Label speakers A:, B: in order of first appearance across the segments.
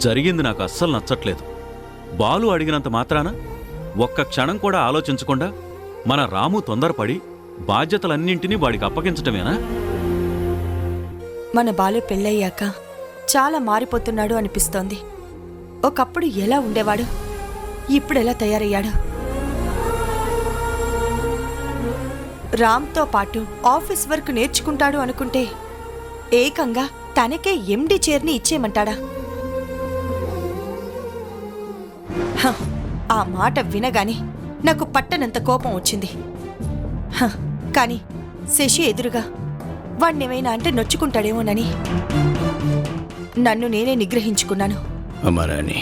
A: జరిగింది నాకు అస్సలు నచ్చట్లేదు. బాలు అడిగినంత మాత్రాన ఒక్క క్షణం కూడా ఆలోచించకుండా మన రాము తొందరపడి బాధ్యతలన్నింటినీ వాడికి అప్పగించటమేనా?
B: మన బాలు పెళ్ళయ్యాక చాలా మారిపోతున్నాడు అనిపిస్తోంది. ఒకప్పుడు ఎలా ఉండేవాడు, ఇప్పుడెలా తయారయ్యాడు. రామ్తో పాటు ఆఫీస్ వర్క్ నేర్చుకుంటాడు అనుకుంటే ఏకంగా తనకే ఎండి చైర్ని ఇచ్చేయమంటాడా? ఆ మాట వినగానే నాకు పట్టనంత కోపం వచ్చింది. కానీ శశి ఎదురుగా వాణ్ణేమైనా అంటే నొచ్చుకుంటాడేమోనని నన్ను నేనే నిగ్రహించుకున్నాను.
C: అమరాని,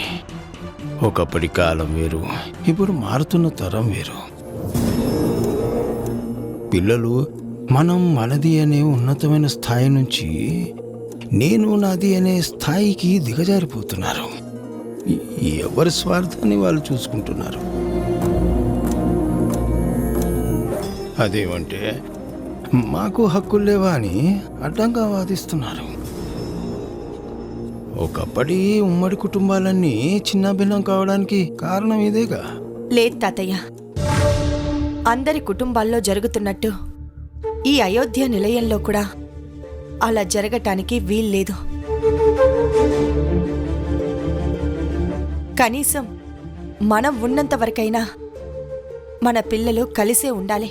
C: ఒకప్పటి కాలం వేరు, ఇప్పుడు మారుతున్న తరం వేరు. పిల్లలు మనం మనది అనే ఉన్నతమైన స్థాయి నుంచి నేను నాది అనే స్థాయికి దిగజారిపోతున్నారు. ఎవరి స్వార్థాన్ని వాళ్ళు చూసుకుంటున్నారు. అదేమంటే మాకు హక్కులు లేవా అని అడ్డంగా వాదిస్తున్నారు. ఒకప్పటి ఉమ్మడి కుటుంబాలన్నీ చిన్నభిన్నం కావడానికి కారణం ఇదేగా.
B: లేదు తాతయ్య, అందరి కుటుంబాల్లో జరుగుతున్నట్టు ఈ అయోధ్య నిలయంలో కూడా అలా జరగటానికి వీల్లేదు. కనీసం మనం ఉన్నంత వరకైనా మన పిల్లలు కలిసే ఉండాలి.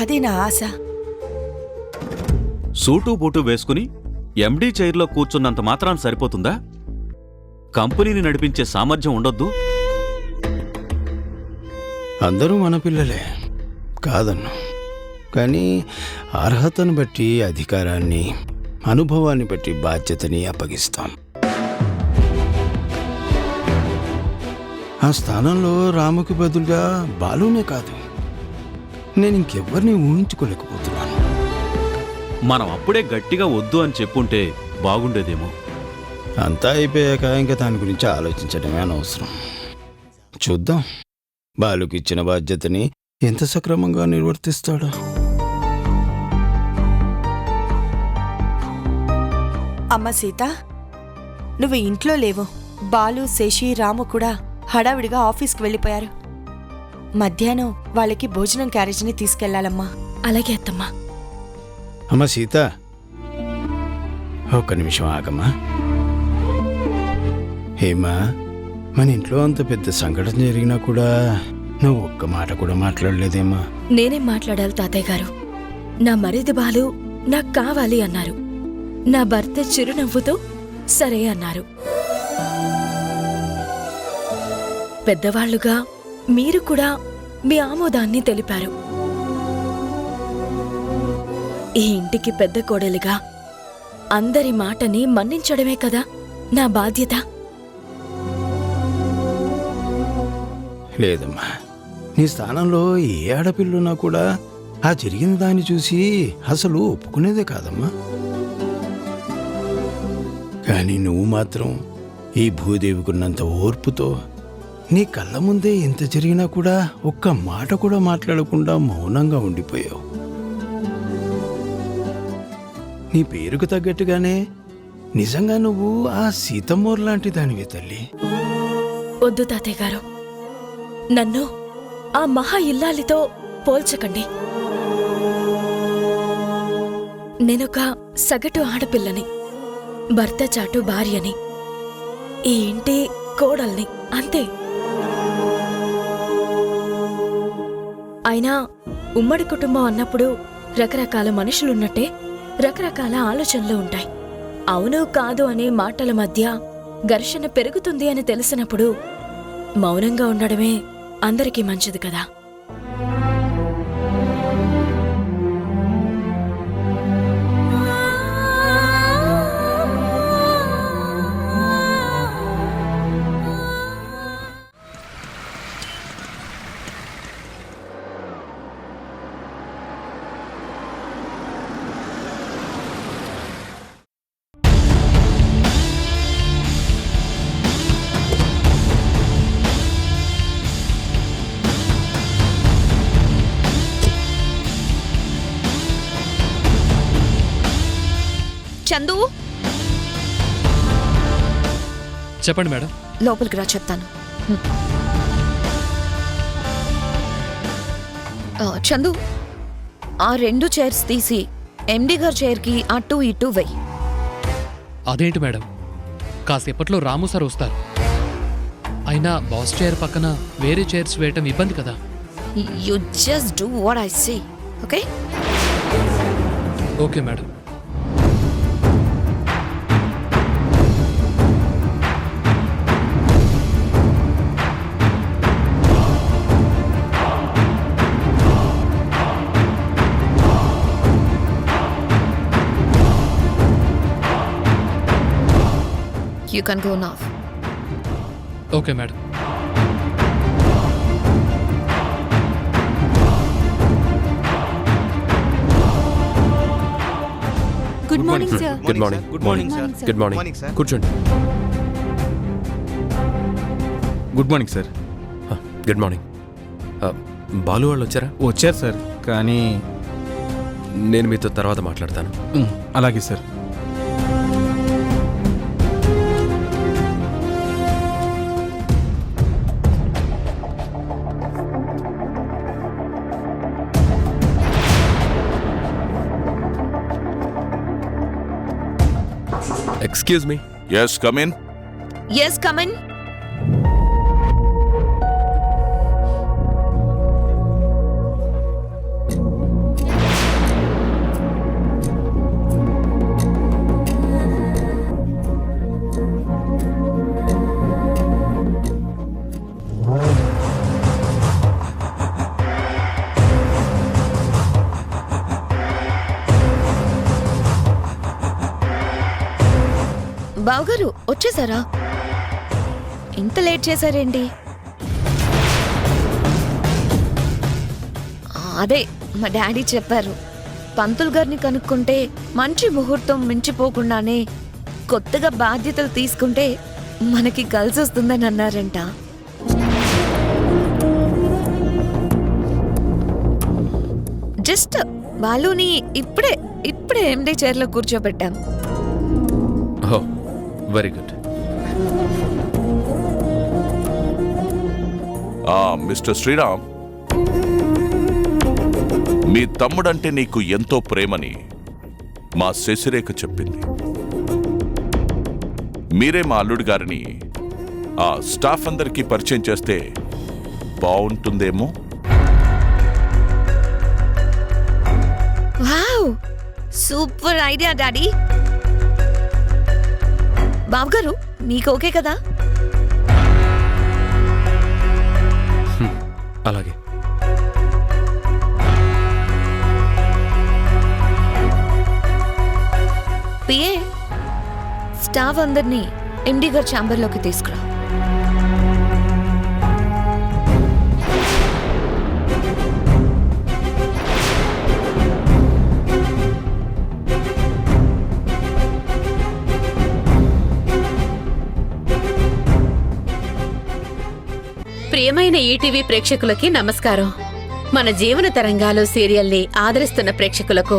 B: అదే నా ఆశ.
A: సూటు బూటు వేసుకుని ఎండీ చైర్లో కూర్చున్నంత మాత్రాన సరిపోతుందా? కంపెనీని నడిపించే సామర్థ్యం ఉండొద్దు?
C: అందరూ మన పిల్లలే కాదన్ను, కానీ అర్హతను బట్టి అధికారాన్ని, అనుభవాన్ని బట్టి బాధ్యతని అప్పగిస్తాం. ఆ స్థానంలో రాముకి బదులుగా బాలునే కాదు, నేను ఇంకెవ్వరిని ఊహించుకోలేకపోతున్నాను.
A: మనం అప్పుడే గట్టిగా వద్దు అని చెప్పుంటే బాగుండేదేమో.
C: అంతా అయిపోయాక ఇంకా దాని గురించి ఆలోచించడమే అనవసరం. చూద్దాం బాలుకి ఇచ్చిన బాధ్యతని ఎంత సక్రమంగా నిర్వర్తిస్తాడో.
B: అమ్మ సీత, నువ్వు ఇంట్లో లేవు. బాలు, శశి, రాము కూడా హడావిడిగా ఆఫీస్కి వెళ్ళిపోయారు. మధ్యాహ్నం వాళ్ళకి భోజనం క్యారేజీని తీసుకెళ్లాలమ్మా.
D: అలాగే అత్తమ్మా.
C: అమ్మ సీత, ఒక్క నిమిషం ఆగమ్మా. హేమా, మన ఇంట్లో అంత పెద్ద సంఘటన జరిగినా కూడా నువ్వు ఒక్క మాట కూడా మాట్లాడలేదేమా?
D: నేనేం మాట్లాడాలి తాతయ్య గారు? నా మరిది బాలు నాకు కావాలి అన్నారు. నా భర్త చిరునవ్వుతో సరే అన్నారు. పెద్దవాళ్లుగా మీరు కూడా మీ ఆమోదాన్ని తెలిపారు. ఈ ఇంటికి పెద్ద కోడలిగా అందరి మాటని మన్నించడమే కదా నా బాధ్యత.
C: లేదమ్మా, నీ స్థానంలో ఏ ఆడపిల్లున్నా కూడా ఆ జరిగిన దాన్ని చూసి అసలు ఒప్పుకునేదే కాదమ్మా. కానీ నువ్వు మాత్రం ఈ భూదేవికున్నంత ఓర్పుతో నీ కళ్ళ ముందే ఎంత జరిగినా కూడా ఒక్క మాట కూడా మాట్లాడకుండా మౌనంగా ఉండిపోయావు. నీ పేరుకు తగ్గట్టుగానే నిజంగా నువ్వు ఆ సీతమ్మోర్ లాంటి దానివి తల్లి.
D: వద్దు తాతయ్య గారు, నన్ను ఆ మహా ఇల్లాలితో పోల్చకండి. నేనొక సగటు ఆడపిల్లని, భర్త చాటు భార్యని, ఈ ఇంటి కోడల్ని, అంతే. అయినా ఉమ్మడి కుటుంబం అన్నప్పుడు రకరకాల మనుషులున్నట్టే రకరకాల ఆలోచనలు ఉంటాయి. అవును కాదు అనే మాటల మధ్య ఘర్షణ పెరుగుతుంది అని తెలిసినప్పుడు మౌనంగా ఉండడమే అందరికీ మంచిది కదా.
E: చందు, చెప్పండి మేడం.
D: లోపలికి రా చెప్తాను. చందు, ఆ 2 చైర్స్ తీసి ఎండి గారి చైర్కి అటు ఇటు వెయ్యి.
E: అదేంటి మేడం, కాసేపట్లో రాము సార్ వస్తారు. అయినా బాస్ చైర్ పక్కన వేరే చైర్స్ వేయటం ఇబ్బంది కదా.
D: You just do what I say, okay?
E: Okay madam.
D: You can go now.
E: Okay madam.
B: Good morning sir.
F: Good morning.
G: Good morning sir.
F: Good morning
G: sir.
F: కూర్చోండి.
G: Good morning sir.
F: Good morning. Balu వాళ్ళు వచ్చారా?
G: వచ్చారు sir, కానీ
F: నేను మీతో తర్వాత మాట్లాడతాను.
G: అలాగే sir.
F: Excuse me.
H: Yes, come in.
D: Yes, come in. బావగారు వచ్చేసారా? ఇంత లేట్ చేశారేంటి? అదే మా డాడీ చెప్పారు, పంతులు గారిని కనుక్కుంటే మంచి ముహూర్తం మించిపోకుండానే కొత్తగా బాధ్యతలు తీసుకుంటే మనకి కలిసి వస్తుందని అన్నారంట. జస్ట్ బాలుని ఇప్పుడే ఎండి చైర్లో కూర్చోబెట్టాం.
F: ఓ, వెరీ గుడ్.
H: మిస్టర్ శ్రీరామ్, మీ తమ్ముడంటే నీకు ఎంతో ప్రేమని మా శశిరేఖ చెప్పింది. మీరే మా అల్లుడు గారిని ఆ స్టాఫ్ అందరికీ పరిచయం చేస్తే బాగుంటుందేమో.
D: Wow, super idea daddy. బావగారు మీకు ఓకే కదా?
F: అలాగే.
D: పిఏ, స్టాఫ్ అందరినీ ఎండి గారి ఛాంబర్లోకి తీసుకురా.
I: ప్రియమైన ఈటీవీ ప్రేక్షకులకి నమస్కారం. మన జీవన తరంగాలు సీరియల్ని ఆదరిస్తున్న ప్రేక్షకులకు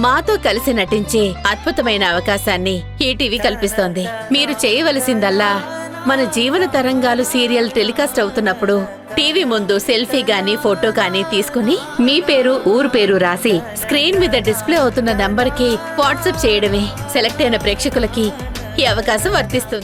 I: మాతో కలిసి నటించే అద్భుతమైన అవకాశాన్ని ఈటీవీ కల్పిస్తోంది. మీరు చేయవలసిందల్లా మన జీవన తరంగాలు సీరియల్ టెలికాస్ట్ అవుతున్నప్పుడు టీవీ ముందు సెల్ఫీ గానీ ఫోటో గానీ తీసుకుని మీ పేరు, ఊరు పేరు రాసి స్క్రీన్ మీద డిస్ప్లే అవుతున్న నంబర్కి వాట్సాప్ చేయడమే. సెలెక్ట్ అయిన ప్రేక్షకులకి ఈ అవకాశం వర్తిస్తుంది.